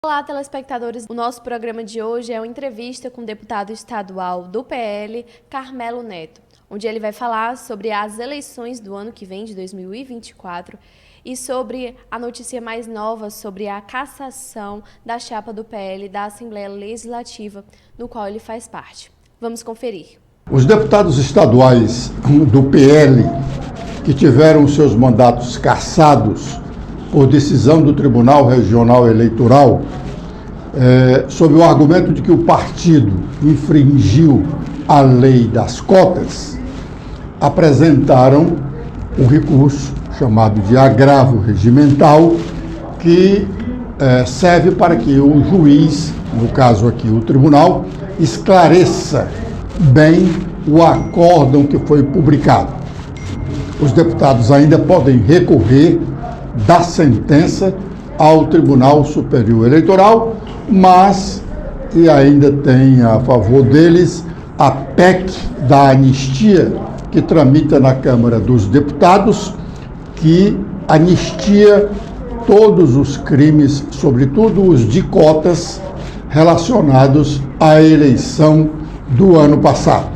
Olá, telespectadores. O nosso programa de hoje é uma entrevista com o deputado estadual do PL, Carmelo Neto, onde ele vai falar sobre as eleições do ano que vem, de 2024, e sobre a notícia mais nova sobre a cassação da chapa do PL da Assembleia Legislativa, no qual ele faz parte. Vamos conferir. Os deputados estaduais do PL que tiveram seus mandatos cassados por decisão do Tribunal Regional Eleitoral, sob o argumento de que o partido infringiu a lei das cotas, apresentaram um recurso chamado de agravo regimental, que serve para que o juiz, no caso aqui o tribunal, esclareça bem o acórdão que foi publicado. Os deputados ainda podem recorrer da sentença ao Tribunal Superior Eleitoral, mas e ainda tem a favor deles a PEC da anistia, que tramita na Câmara dos Deputados, que anistia todos os crimes, sobretudo os de cotas, relacionados à eleição do ano passado.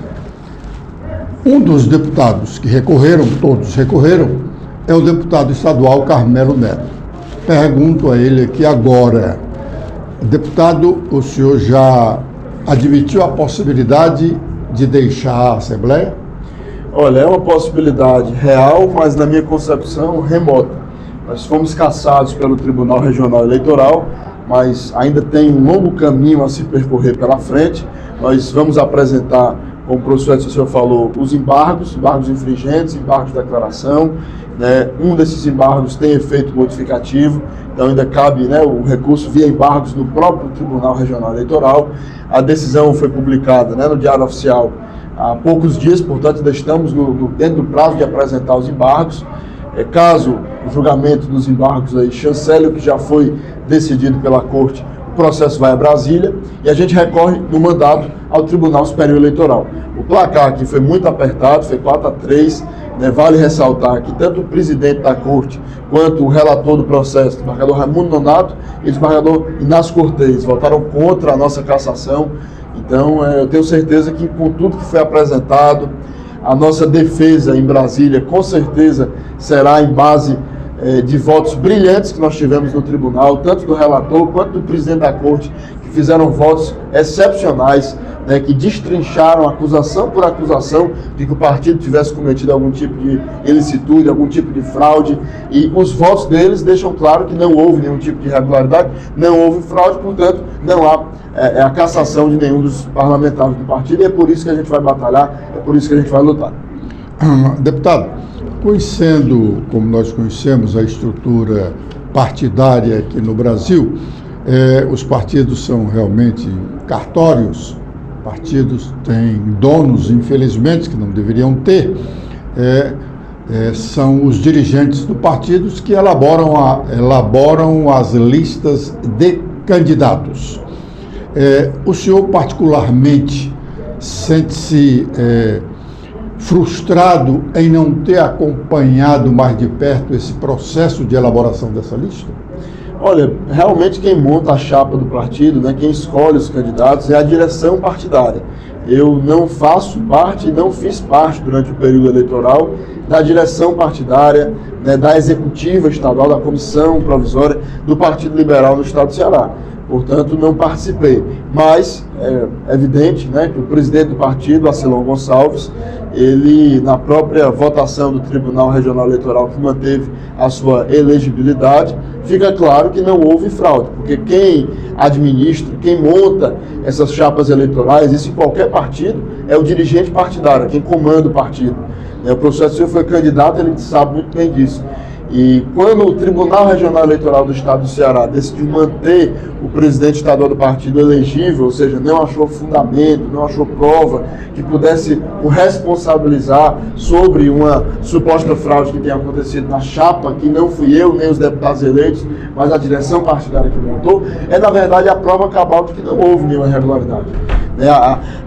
Um dos deputados que recorreram, todos recorreram, é o deputado estadual Carmelo Neto. Pergunto a ele aqui agora, deputado, o senhor já admitiu a possibilidade de deixar a Assembleia? Olha, é uma possibilidade real, mas na minha concepção remota. Nós fomos cassados pelo Tribunal Regional Eleitoral, mas ainda tem um longo caminho a se percorrer pela frente. Nós vamos apresentar, como o professor Edson falou, os embargos infringentes, embargos de declaração. Um desses embargos tem efeito modificativo, então ainda cabe o recurso via embargos no próprio Tribunal Regional Eleitoral. A decisão foi publicada no Diário Oficial há poucos dias, portanto ainda estamos dentro do prazo de apresentar os embargos. Caso o julgamento dos embargos chancele o que já foi decidido pela Corte, o processo vai a Brasília e a gente recorre no mandato ao Tribunal Superior Eleitoral. O placar aqui foi muito apertado, foi 4-3, vale ressaltar que tanto o presidente da Corte quanto o relator do processo, o desembargador Raimundo Nonato e o desembargador Inácio Cortez, votaram contra a nossa cassação. Então, eu tenho certeza que com tudo que foi apresentado, a nossa defesa em Brasília com certeza será em base de votos brilhantes que nós tivemos no tribunal, tanto do relator quanto do presidente da Corte, que fizeram votos excepcionais, que destrincharam acusação por acusação de que o partido tivesse cometido algum tipo de ilicitude, algum tipo de fraude, e os votos deles deixam claro que não houve nenhum tipo de irregularidade, não houve fraude, portanto, não há a cassação de nenhum dos parlamentares do partido, e é por isso que a gente vai batalhar, é por isso que a gente vai lutar. Deputado, conhecendo, como nós conhecemos, a estrutura partidária aqui no Brasil, os partidos são realmente cartórios. Partidos têm donos, infelizmente, que não deveriam ter, são os dirigentes do partido que elaboram as listas de candidatos. O senhor, particularmente, sente-se frustrado em não ter acompanhado mais de perto esse processo de elaboração dessa lista? Olha, realmente quem monta a chapa do partido, quem escolhe os candidatos é a direção partidária. Eu não faço parte, não fiz parte durante o período eleitoral da direção partidária, da executiva estadual, da comissão provisória do Partido Liberal no estado do Ceará. Portanto, não participei. Mas é evidente que o presidente do partido, Acilon Gonçalves, ele, na própria votação do Tribunal Regional Eleitoral, que manteve a sua elegibilidade, fica claro que não houve fraude, porque quem administra, quem monta essas chapas eleitorais, isso em qualquer partido, é o dirigente partidário, quem comanda o partido. O professor Silvio foi candidato, ele sabe muito bem disso. E quando o Tribunal Regional Eleitoral do Estado do Ceará decidiu manter o presidente estadual do partido elegível, ou seja, não achou fundamento, não achou prova que pudesse o responsabilizar sobre uma suposta fraude que tenha acontecido na chapa, que não fui eu, nem os deputados eleitos, mas a direção partidária que montou, na verdade, a prova cabal de que não houve nenhuma irregularidade.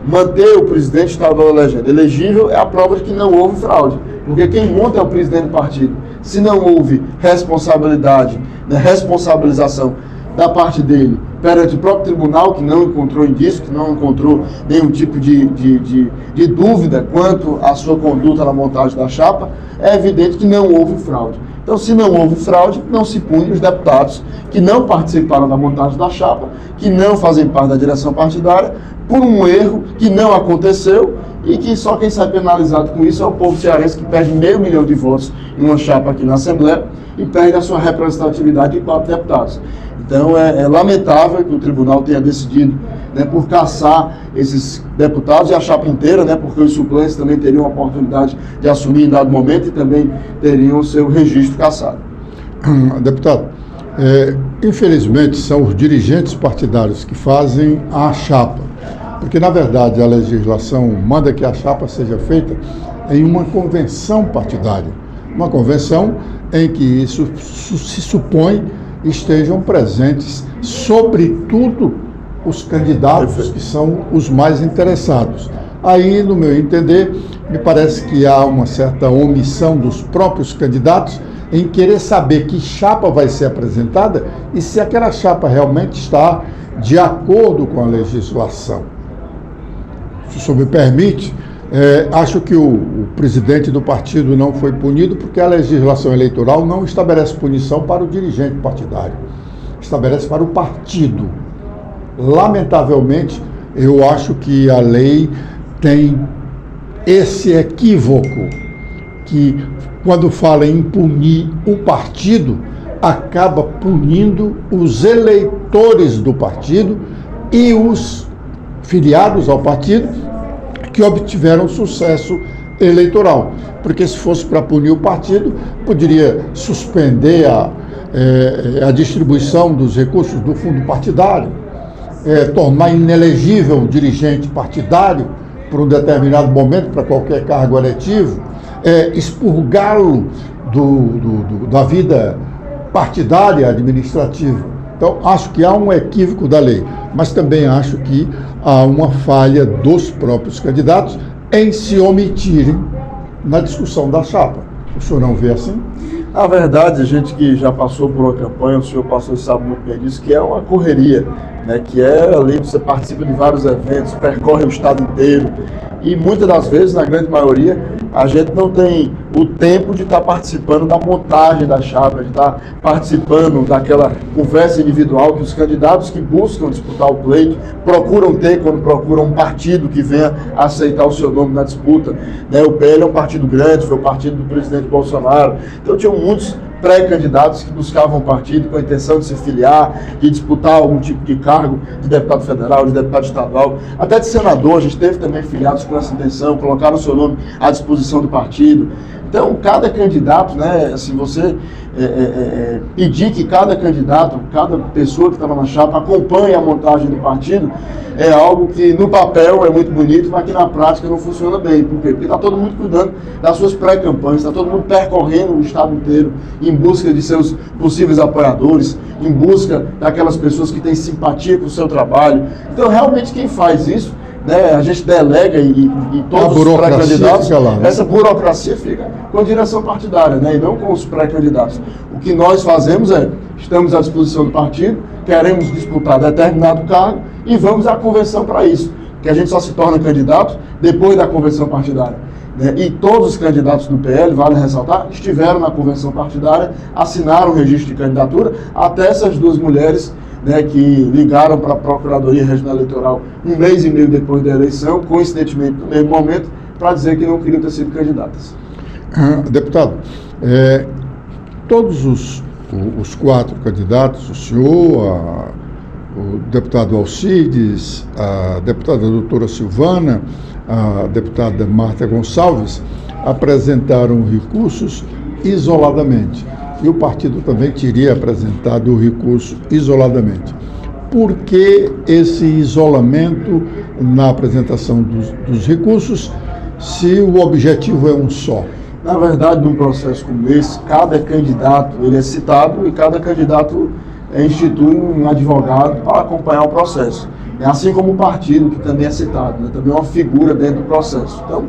Manter o presidente estadual elegível é a prova de que não houve fraude, porque quem monta é o presidente do partido. Se não houve responsabilidade, responsabilização da parte dele perante o próprio tribunal, que não encontrou indício, que não encontrou nenhum tipo de dúvida quanto à sua conduta na montagem da chapa, é evidente que não houve fraude. Então, se não houve fraude, não se pune os deputados que não participaram da montagem da chapa, que não fazem parte da direção partidária, por um erro que não aconteceu e que só quem sai penalizado com isso é o povo cearense, que perde 500 mil de votos em uma chapa aqui na Assembleia e perde a sua representatividade de 4 deputados. Então, é lamentável que o tribunal tenha decidido, né, por cassar esses deputados e a chapa inteira, né, porque os suplentes também teriam a oportunidade de assumir em dado momento e também teriam o seu registro cassado. Deputado, infelizmente são os dirigentes partidários que fazem a chapa, porque na verdade a legislação manda que a chapa seja feita em uma convenção partidária, uma convenção em que isso se supõe estejam presentes, sobretudo, os candidatos que são os mais interessados. Aí, no meu entender, me parece que há uma certa omissão dos próprios candidatos em querer saber que chapa vai ser apresentada e se aquela chapa realmente está de acordo com a legislação. Se o senhor me permite, acho que o presidente do partido não foi punido porque a legislação eleitoral não estabelece punição para o dirigente partidário, estabelece para o partido. Lamentavelmente, eu acho que a lei tem esse equívoco, que quando fala em punir o partido, acaba punindo os eleitores do partido e os filiados ao partido que obtiveram sucesso eleitoral. Porque se fosse para punir o partido, poderia suspender a distribuição dos recursos do fundo partidário, tornar inelegível o dirigente partidário por um determinado momento para qualquer cargo eletivo, expurgá-lo da vida partidária administrativa. Então, acho que há um equívoco da lei, mas também acho que há uma falha dos próprios candidatos em se omitirem na discussão da chapa. O senhor não vê assim? Na verdade, a gente que já passou por uma campanha, o senhor passou e sabe muito bem disso, que é uma correria, né? Que é ali, você participa de vários eventos, percorre o estado inteiro e muitas das vezes, na grande maioria, a gente não tem o tempo de estar participando da montagem da chapa, de estar participando daquela conversa individual que os candidatos que buscam disputar o pleito procuram ter quando procuram um partido que venha aceitar o seu nome na disputa, né? O PL é um partido grande, foi o partido do presidente Bolsonaro, então tinham muitos pré-candidatos que buscavam o partido com a intenção de se filiar, de disputar algum tipo de cargo de deputado federal, de deputado estadual, até de senador. A gente teve também filiados com essa intenção, colocaram o seu nome à disposição do partido. Então, cada candidato, né, assim, você pedir que cada candidato, cada pessoa que estava na chapa acompanhe a montagem do partido, é algo que no papel é muito bonito, mas que na prática não funciona bem. Por quê? Porque está todo mundo cuidando das suas pré-campanhas, está todo mundo percorrendo o estado inteiro em busca de seus possíveis apoiadores, em busca daquelas pessoas que têm simpatia com o seu trabalho. Então, realmente, quem faz isso, né, a gente delega e todos os pré-candidatos, né? Essa burocracia fica com a direção partidária, né, e não com os pré-candidatos. O que nós fazemos estamos à disposição do partido, queremos disputar determinado cargo e vamos à convenção para isso, que a gente só se torna candidato depois da convenção partidária. Né? E todos os candidatos do PL, vale ressaltar, estiveram na convenção partidária, assinaram o registro de candidatura, até essas duas mulheres, né, que ligaram para a Procuradoria Regional Eleitoral 1 mês e meio depois da eleição, coincidentemente no mesmo momento, para dizer que não queriam ter sido candidatas. Deputado, todos os 4 candidatos, o senhor, o deputado Alcides, a deputada doutora Silvana, a deputada Marta Gonçalves, apresentaram recursos isoladamente. E o partido também teria apresentado o recurso isoladamente. Por que esse isolamento na apresentação dos recursos, se o objetivo é um só? Na verdade, num processo como esse, cada candidato ele é citado e cada candidato institui um advogado para acompanhar o processo. É assim como o partido, que também é citado, né? Também é uma figura dentro do processo. Então,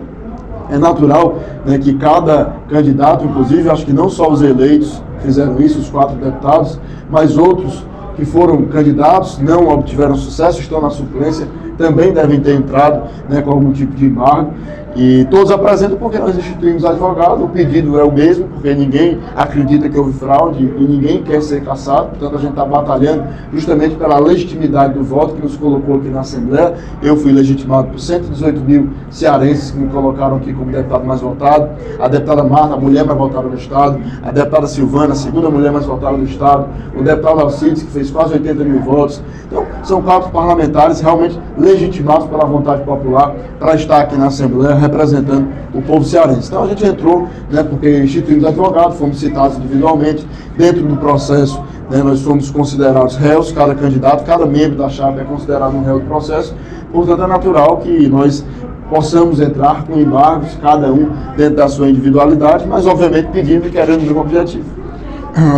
é natural, né, que cada candidato, inclusive, acho que não só os eleitos fizeram isso, os 4 deputados, mas outros que foram candidatos, não obtiveram sucesso, estão na suplência, também devem ter entrado, né, com algum tipo de embargo. E todos apresentam porque nós instituímos advogado, o pedido é o mesmo, porque ninguém acredita que houve fraude e ninguém quer ser cassado, portanto a gente está batalhando justamente pela legitimidade do voto que nos colocou aqui na Assembleia. Eu fui legitimado por 118 mil cearenses que me colocaram aqui como deputado mais votado, a deputada Marta, a mulher mais votada do Estado, a deputada Silvana, a segunda mulher mais votada do Estado, o deputado Alcides, que fez quase 80 mil votos. Então, são cargos parlamentares realmente legitimados pela vontade popular para estar aqui na Assembleia representando o povo cearense. Então a gente entrou, né, porque instituímos advogados, fomos citados individualmente, dentro do processo, né, nós fomos considerados réus, cada candidato, cada membro da chapa é considerado um réu do processo, portanto é natural que nós possamos entrar com embargos, cada um dentro da sua individualidade, mas obviamente pedindo e querendo o mesmo objetivo.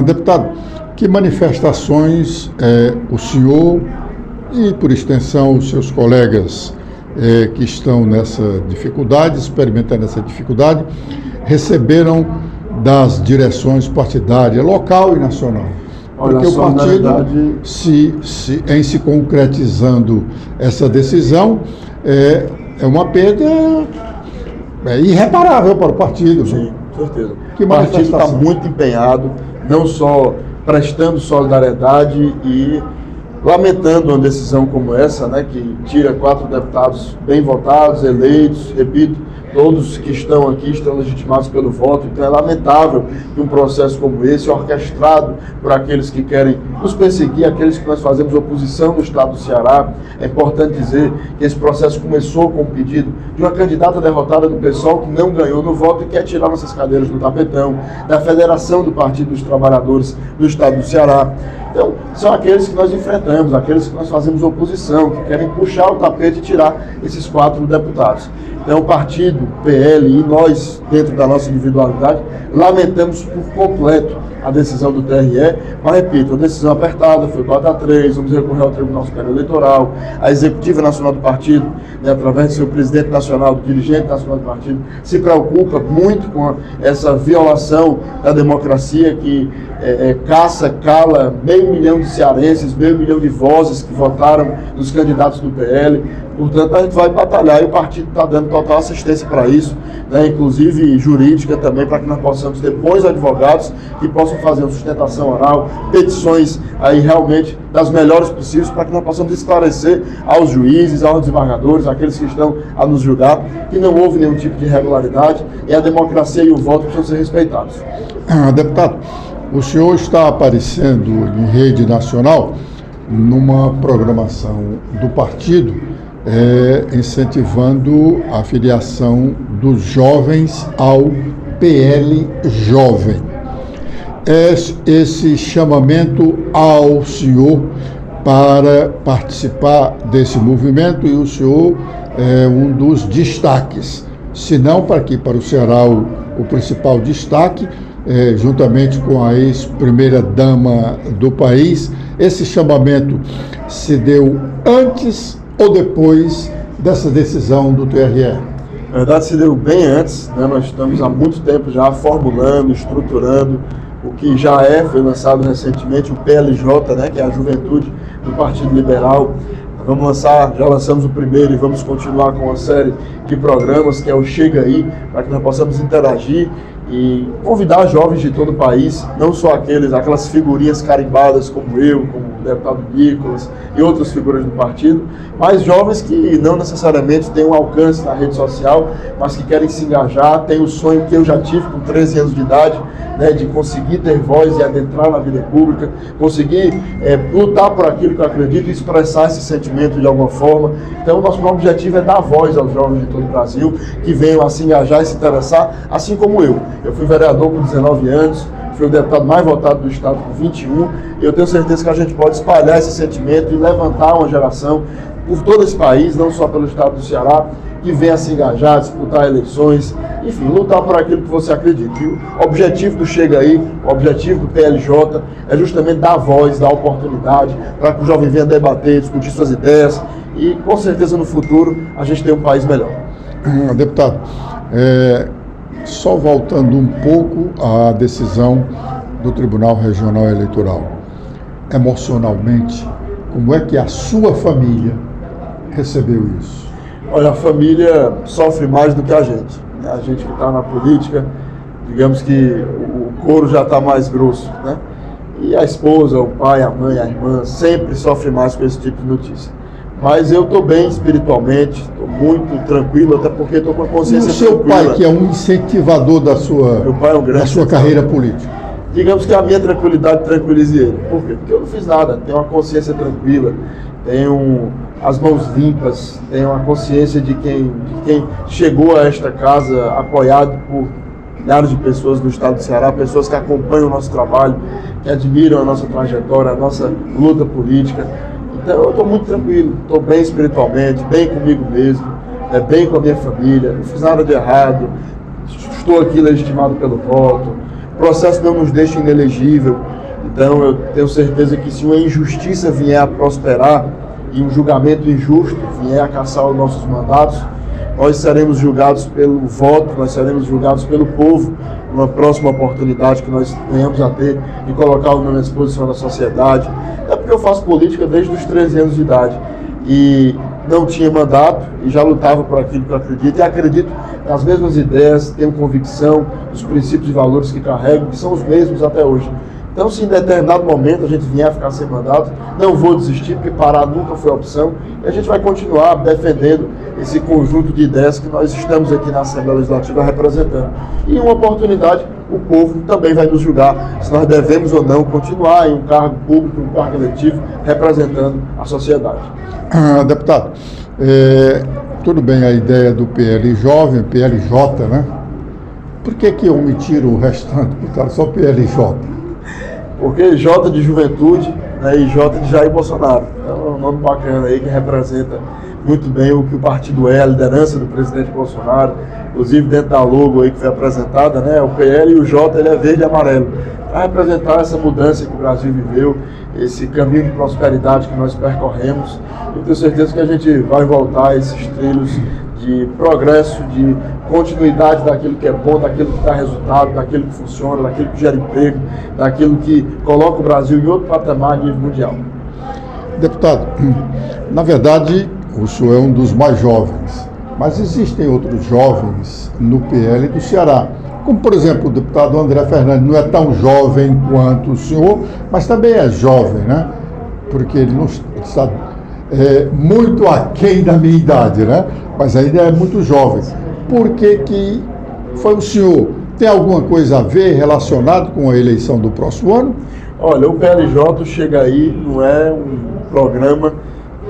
Deputado, que manifestações o senhor e, por extensão, os seus colegas que estão nessa dificuldade, experimentando essa dificuldade, receberam das direções partidárias, local e nacional? Olha, porque o partido, em se concretizando essa decisão, é uma perda irreparável para o partido. Sim, com certeza. Que o partido está muito empenhado, não só prestando solidariedade e lamentando uma decisão como essa, né, que tira 4 deputados bem votados, eleitos, repito, todos que estão aqui estão legitimados pelo voto, então é lamentável que um processo como esse, orquestrado por aqueles que querem nos perseguir, aqueles que nós fazemos oposição no estado do Ceará. É importante dizer que esse processo começou com o pedido de uma candidata derrotada do PSOL que não ganhou no voto e quer tirar nossas cadeiras do tapetão, da Federação do Partido dos Trabalhadores do estado do Ceará. Então, são aqueles que nós enfrentamos, aqueles que nós fazemos oposição, que querem puxar o tapete e tirar esses 4 deputados. Então, o partido, o PL e nós, dentro da nossa individualidade, lamentamos por completo a decisão do TRE, mas repito, a decisão apertada, foi 4-3, vamos recorrer ao Tribunal Superior Eleitoral, a Executiva Nacional do Partido, né, através do seu presidente nacional, do dirigente nacional do partido, se preocupa muito com essa violação da democracia que cala meio milhão de cearenses, meio milhão de vozes que votaram nos candidatos do PL. Portanto, a gente vai batalhar e o partido está dando total assistência para isso, né, inclusive jurídica também, para que nós possamos ter bons advogados que possam fazer uma sustentação oral, petições aí realmente das melhores possíveis, para que nós possamos esclarecer aos juízes, aos desembargadores, aqueles que estão a nos julgar, que não houve nenhum tipo de irregularidade e a democracia e o voto precisam ser respeitados. Deputado, o senhor está aparecendo em rede nacional numa programação do partido incentivando a filiação dos jovens ao PL Jovem. Esse chamamento ao senhor para participar desse movimento, e o senhor é um dos destaques, se não para o Ceará o principal destaque, juntamente com a ex-primeira-dama do país. Esse chamamento se deu antes ou depois dessa decisão do TRE? Na verdade, se deu bem antes, né? Nós estamos há muito tempo já formulando, estruturando o que foi lançado recentemente, o PLJ, né? Que é a Juventude do Partido Liberal. Já lançamos o primeiro e vamos continuar com uma série de programas, que é o Chega Aí, para que nós possamos interagir e convidar jovens de todo o país, não só aquelas figurinhas carimbadas como eu, como o deputado Nicolas e outras figuras do partido, mas jovens que não necessariamente têm um alcance na rede social, mas que querem se engajar, têm o sonho que eu já tive com 13 anos de idade, né, de conseguir ter voz e adentrar na vida pública, conseguir lutar por aquilo que eu acredito e expressar esse sentimento de alguma forma. Então, o nosso objetivo é dar voz aos jovens de todo o Brasil que venham a se engajar e se interessar, assim como eu. Eu fui vereador por 19 anos, fui o deputado mais votado do estado por 21, e eu tenho certeza que a gente pode espalhar esse sentimento e levantar uma geração por todo esse país, não só pelo estado do Ceará, que venha se engajar, disputar eleições, enfim, lutar por aquilo que você acredita. E o objetivo do Chega Aí, o objetivo do PLJ é justamente dar voz, dar oportunidade para que o jovem venha debater, discutir suas ideias e, com certeza, no futuro, a gente tenha um país melhor. Deputado, só voltando um pouco à decisão do Tribunal Regional Eleitoral. emocionalmente? Como é que a sua família recebeu isso? Olha, a família sofre mais do que a gente. A gente que está na política, digamos que o couro já está mais grosso, né? E a esposa, o pai, a mãe, a irmã sempre sofrem mais com esse tipo de notícia. Mas eu estou bem espiritualmente, estou muito tranquilo, até porque estou com a consciência E o seu tranquila. pai, que é um incentivador da sua, Meu pai é um grande da sua carreira política? Digamos que a minha tranquilidade tranquilize ele. Por quê? Porque eu não fiz nada, tenho uma consciência tranquila, tenho as mãos limpas, tenho a consciência de quem chegou a esta casa apoiado por milhares de pessoas do estado do Ceará, pessoas que acompanham o nosso trabalho, que admiram a nossa trajetória, a nossa luta política. Então eu estou muito tranquilo, estou bem espiritualmente, bem comigo mesmo, bem com a minha família, não fiz nada de errado, estou aqui legitimado pelo voto, o processo não nos deixa inelegível, então eu tenho certeza que se uma injustiça vier a prosperar e um julgamento injusto vier a cassar os nossos mandatos, nós seremos julgados pelo voto, nós seremos julgados pelo povo numa próxima oportunidade que nós venhamos a ter de colocar o nome à disposição da sociedade. É porque eu faço política desde os 13 anos de idade e não tinha mandato e já lutava por aquilo que eu acredito e acredito nas mesmas ideias, tenho convicção dos princípios e valores que carrego, que são os mesmos até hoje. Então, se em determinado momento a gente vier a ficar sem mandato, não vou desistir, porque parar nunca foi opção, e a gente vai continuar defendendo esse conjunto de ideias que nós estamos aqui na Assembleia Legislativa representando. E em uma oportunidade, o povo também vai nos julgar se nós devemos ou não continuar em um cargo público, um cargo eletivo, representando a sociedade. Deputado, tudo bem a ideia do PL jovem, PLJ, né? Por que omitiram o restante, botaram só PLJ? Porque J de juventude, né, e J de Jair Bolsonaro. Então é um nome bacana aí que representa muito bem o que o partido é, a liderança do presidente Bolsonaro, inclusive dentro da logo aí que foi apresentada, né, o PL e o J ele é verde e amarelo, para representar essa mudança que o Brasil viveu, esse caminho de prosperidade que nós percorremos. Eu tenho certeza que a gente vai voltar a esses trilhos de progresso, de continuidade daquilo que é bom, daquilo que dá resultado, daquilo que funciona, daquilo que gera emprego, daquilo que coloca o Brasil em outro patamar a nível mundial. Deputado, na verdade, o senhor é um dos mais jovens, mas existem outros jovens no PL do Ceará, como, por exemplo, o deputado André Fernandes, não é tão jovem quanto o senhor, mas também é jovem, né? Porque ele não está muito aquém da minha idade, né? Mas ainda é muito jovem. Por que foi o senhor? Tem alguma coisa a ver relacionado com a eleição do próximo ano? Olha, o PLJ chega aí, não é um programa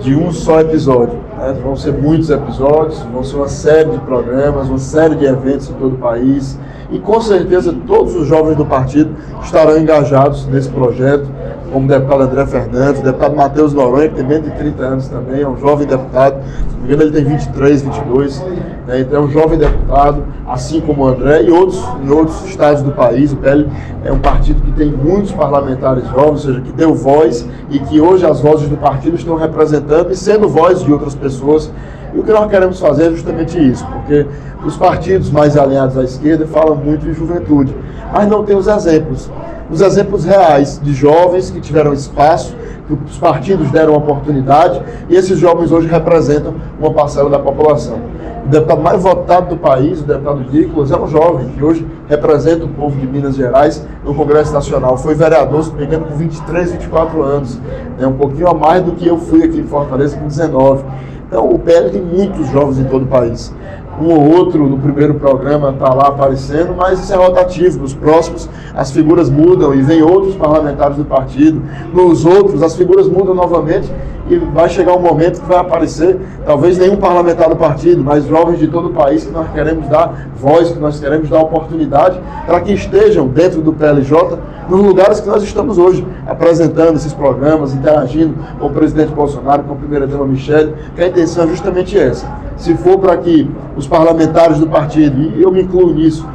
de um só episódio, né? Vão ser muitos episódios, vão ser uma série de programas, uma série de eventos em todo o país e com certeza todos os jovens do partido estarão engajados nesse projeto, como o deputado André Fernandes, o deputado Matheus Noronha, que tem menos de 30 anos também, é um jovem deputado, se não me engano ele tem 23, 22, né? Então é um jovem deputado, assim como o André, e em outros estados do país. O PL é um partido que tem muitos parlamentares jovens, ou seja, que deu voz e que hoje as vozes do partido estão representando e sendo voz de outras pessoas. E o que nós queremos fazer é justamente isso, porque os partidos mais alinhados à esquerda falam muito em juventude, mas não tem os exemplos reais de jovens que tiveram espaço, que os partidos deram oportunidade, e esses jovens hoje representam uma parcela da população. O deputado mais votado do país, o deputado Nicolas, é um jovem que hoje representa o povo de Minas Gerais no Congresso Nacional. Foi vereador, se não me engano, com 23, 24 anos, né? Um pouquinho a mais do que eu fui aqui em Fortaleza com 19. Então o PL tem muitos jovens em todo o país. Um ou outro no primeiro programa está lá aparecendo, mas isso é rotativo. Nos próximos as figuras mudam e vem outros parlamentares do partido. Nos outros as figuras mudam novamente e vai chegar um momento que vai aparecer, talvez nenhum parlamentar do partido, mas jovens de todo o país que nós queremos dar voz, que nós queremos dar oportunidade para que estejam dentro do PLJ nos lugares que nós estamos hoje, apresentando esses programas, interagindo com o presidente Bolsonaro, com a primeira-dama Michele, que a intenção é justamente essa. Se for para que os parlamentares do partido, e eu me incluo nisso,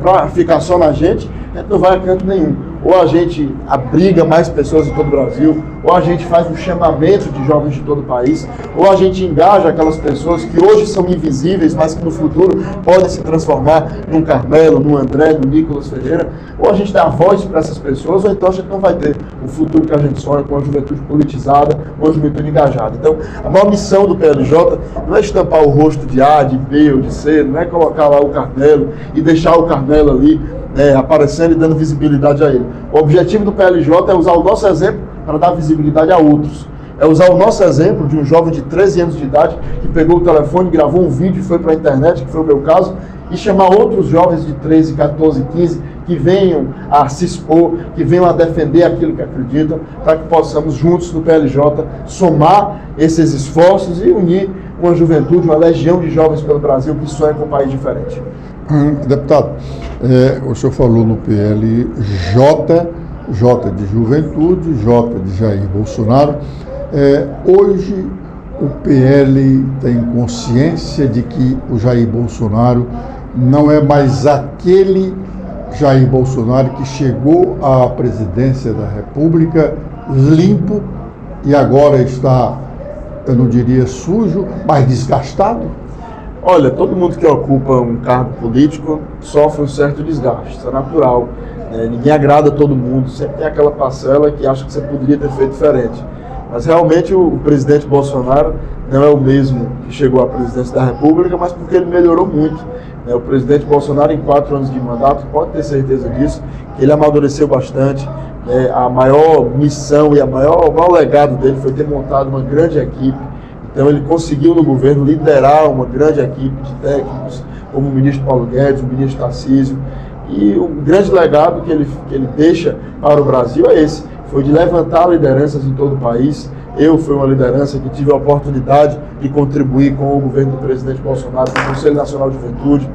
para ficar só na gente, não vai a canto nenhum. ou a gente abriga mais pessoas em todo o Brasil, ou a gente faz um chamamento de jovens de todo o país, ou a gente engaja aquelas pessoas que hoje são invisíveis, mas que no futuro podem se transformar num Carmelo, num André, no Nicolas Ferreira, ou a gente dá voz para essas pessoas, ou então a gente não vai ter o futuro que a gente sonha com a juventude politizada, com a juventude engajada. Então, a maior missão do PLJ não é estampar o rosto de A, de B ou de C, não é colocar lá o Carmelo e deixar o Carmelo ali aparecendo e dando visibilidade a ele. O objetivo do PLJ é usar o nosso exemplo para dar visibilidade a outros. É usar o nosso exemplo de um jovem de 13 anos de idade que pegou o telefone, gravou um vídeo e foi para a internet, que foi o meu caso, e chamar outros jovens de 13, 14, 15 que venham a se expor, que venham a defender aquilo que acreditam, para que possamos juntos no PLJ somar esses esforços e unir uma juventude, uma legião de jovens pelo Brasil que sonha com um país diferente. Deputado, o senhor falou no PLJ, J de juventude, J de Jair Bolsonaro. Hoje o PL tem consciência de que o Jair Bolsonaro não é mais aquele Jair Bolsonaro que chegou à presidência da República limpo e agora está, eu não diria sujo, mas desgastado? Olha, todo mundo que ocupa um cargo político sofre um certo desgaste, isso é natural. Ninguém agrada a todo mundo, sempre tem aquela parcela que acha que você poderia ter feito diferente. Mas realmente o presidente Bolsonaro não é o mesmo que chegou à presidência da República, mas porque ele melhorou muito. O presidente Bolsonaro, em 4 anos de mandato, pode ter certeza disso, que ele amadureceu bastante. A maior missão e o maior legado dele foi ter montado uma grande equipe. Então ele conseguiu no governo liderar uma grande equipe de técnicos, como o ministro Paulo Guedes, o ministro Tarcísio. E o grande legado que ele deixa para o Brasil é esse, foi de levantar lideranças em todo o país. Eu fui uma liderança que tive a oportunidade de contribuir com o governo do presidente Bolsonaro, com o Conselho Nacional de Juventude.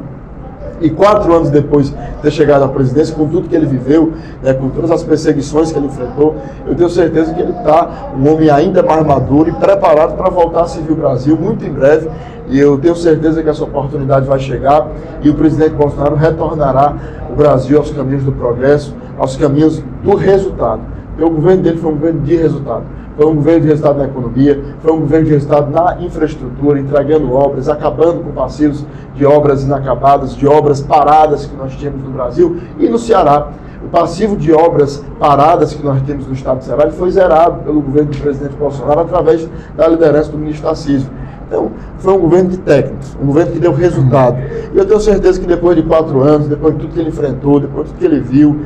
E 4 anos depois de ter chegado à presidência, com tudo que ele viveu, com todas as perseguições que ele enfrentou, eu tenho certeza que ele está um homem ainda mais maduro e preparado para voltar a servir o Brasil muito em breve. E eu tenho certeza que essa oportunidade vai chegar e o presidente Bolsonaro retornará o Brasil aos caminhos do progresso, aos caminhos do resultado. Porque o governo dele foi um governo de resultado. Foi um governo de resultado na economia, foi um governo de resultado na infraestrutura, entregando obras, acabando com passivos de obras inacabadas, de obras paradas que nós tínhamos no Brasil e no Ceará. O passivo de obras paradas que nós temos no estado do Ceará foi zerado pelo governo do presidente Bolsonaro através da liderança do ministro Tarcísio. Então, foi um governo de técnicos, um governo que deu resultado. E eu tenho certeza que depois de 4 anos, depois de tudo que ele enfrentou, depois de tudo que ele viu,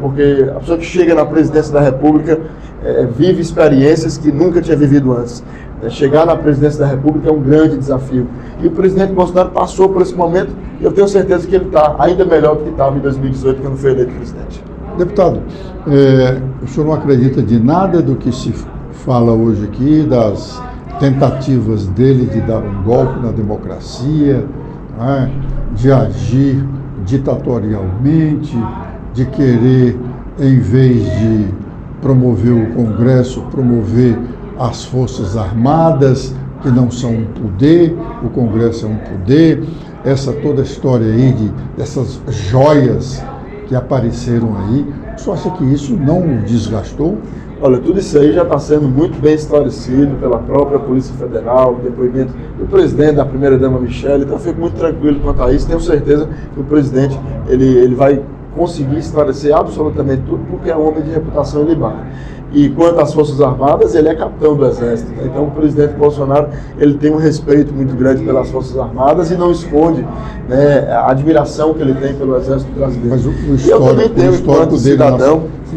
porque a pessoa que chega na presidência da República vive experiências que nunca tinha vivido antes. Chegar na presidência da República é um grande desafio. E o presidente Bolsonaro passou por esse momento e eu tenho certeza que ele está ainda melhor do que estava em 2018, quando foi eleito presidente. Deputado, o senhor não acredita de nada do que se fala hoje aqui, das tentativas dele de dar um golpe na democracia, de agir ditatorialmente, de querer, em vez de promover o Congresso, promover as Forças Armadas, que não são um poder, o Congresso é um poder, toda a história aí dessas joias que apareceram aí, o senhor acha que isso não o desgastou? Olha, tudo isso aí já está sendo muito bem esclarecido pela própria Polícia Federal, o depoimento do presidente, da primeira-dama Michele, então eu fico muito tranquilo quanto a isso, tenho certeza que o presidente ele vai conseguir esclarecer absolutamente tudo, porque é um homem de reputação ilibada. E quanto às Forças Armadas, ele é capitão do Exército. Então o presidente Bolsonaro ele tem um respeito muito grande pelas Forças Armadas e não esconde a admiração que ele tem pelo Exército brasileiro. Mas o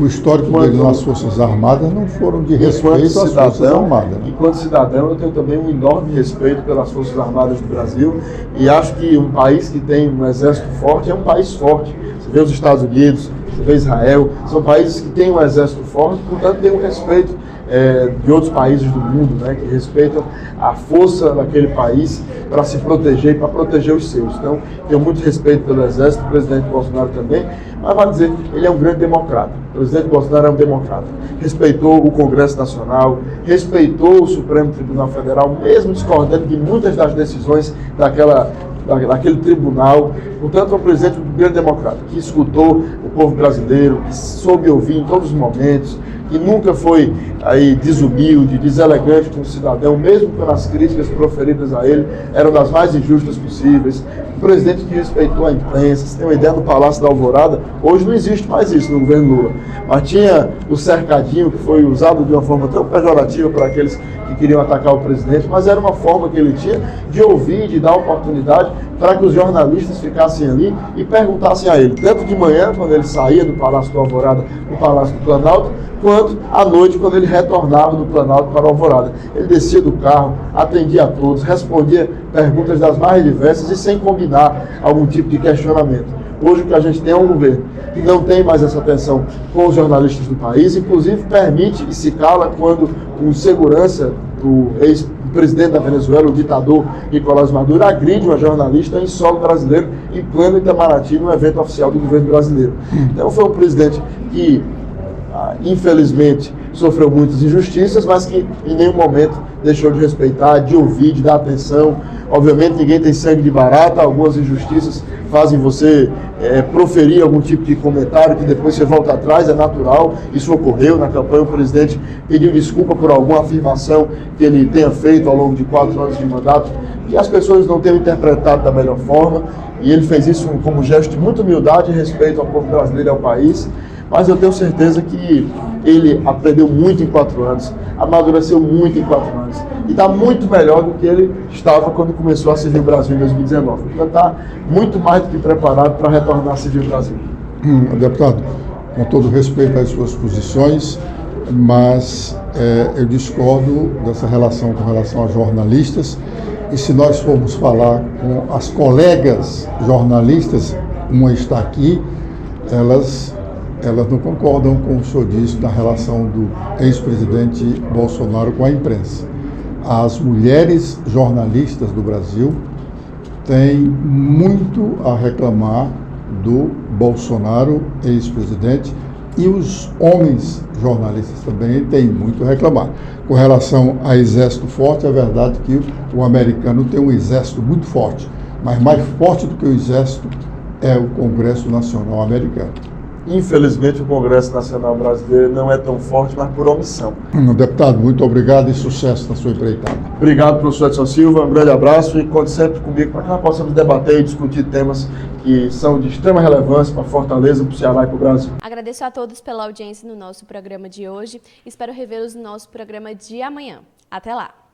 histórico dele nas Forças Armadas não foram de respeito às Forças Armadas. Enquanto cidadão, eu tenho também um enorme respeito pelas Forças Armadas do Brasil e acho que um país que tem um exército forte é um país forte. Você vê os Estados Unidos, você vê Israel, são países que têm um exército forte, portanto tem um respeito de outros países do mundo, que respeitam a força daquele país para se proteger e para proteger os seus. Então, tenho muito respeito pelo Exército, o presidente Bolsonaro também, mas vai dizer, ele é um grande democrata. O presidente Bolsonaro é um democrata. Respeitou o Congresso Nacional, respeitou o Supremo Tribunal Federal, mesmo discordando de muitas das decisões daquela daquele tribunal, portanto, um presidente grande democrata, que escutou o povo brasileiro, que soube ouvir em todos os momentos, que nunca foi aí desumilde, deselegante com o cidadão, mesmo quando as críticas proferidas a ele eram das mais injustas possíveis. Um presidente que respeitou a imprensa. Você tem uma ideia do Palácio da Alvorada? Hoje não existe mais isso no governo Lula. Mas tinha o cercadinho, que foi usado de uma forma tão pejorativa para aqueles que queriam atacar o presidente, mas era uma forma que ele tinha de ouvir, de dar oportunidade para que os jornalistas ficassem ali e perguntassem a ele, tanto de manhã, quando ele saía do Palácio da Alvorada para o Palácio do Planalto, quanto à noite, quando ele retornava do Planalto para a Alvorada. Ele descia do carro, atendia a todos, respondia perguntas das mais diversas e sem combinar algum tipo de questionamento. Hoje o que a gente tem é um governo que não tem mais essa atenção com os jornalistas do país, inclusive permite e se cala quando um segurança do ex-presidente da Venezuela, o ditador Nicolás Maduro, agride uma jornalista em solo brasileiro, em pleno Itamaraty, no evento oficial do governo brasileiro. Então foi um presidente que, infelizmente, sofreu muitas injustiças, mas que em nenhum momento deixou de respeitar, de ouvir, de dar atenção. Obviamente ninguém tem sangue de barata, algumas injustiças fazem você proferir algum tipo de comentário que depois você volta atrás, é natural. Isso ocorreu na campanha, o presidente pediu desculpa por alguma afirmação que ele tenha feito ao longo de 4 anos de mandato, e as pessoas não tenham interpretado da melhor forma, e ele fez isso como gesto de muita humildade e respeito ao povo brasileiro e ao país. Mas eu tenho certeza que ele aprendeu muito em 4 anos, amadureceu muito em 4 anos, e está muito melhor do que ele estava quando começou a servir o Brasil em 2019. Então está muito mais do que preparado para retornar a servir o Brasil. Deputado, com todo respeito às suas posições, mas eu discordo dessa relação com relação a jornalistas, e se nós formos falar com as colegas jornalistas, uma está aqui, elas não concordam com o senhor disse na relação do ex-presidente Bolsonaro com a imprensa. As mulheres jornalistas do Brasil têm muito a reclamar do Bolsonaro, ex-presidente, e os homens jornalistas também têm muito a reclamar. Com relação a exército forte, é verdade que o americano tem um exército muito forte, mas mais forte do que o exército é o Congresso Nacional americano. Infelizmente, o Congresso Nacional Brasileiro não é tão forte, mas por omissão. Deputado, muito obrigado e sucesso na sua empreitada. Obrigado, professor Edson Silva. Um grande abraço e conte sempre comigo para que nós possamos debater e discutir temas que são de extrema relevância para Fortaleza, para o Ceará e para o Brasil. Agradeço a todos pela audiência no nosso programa de hoje. Espero revê-los no nosso programa de amanhã. Até lá!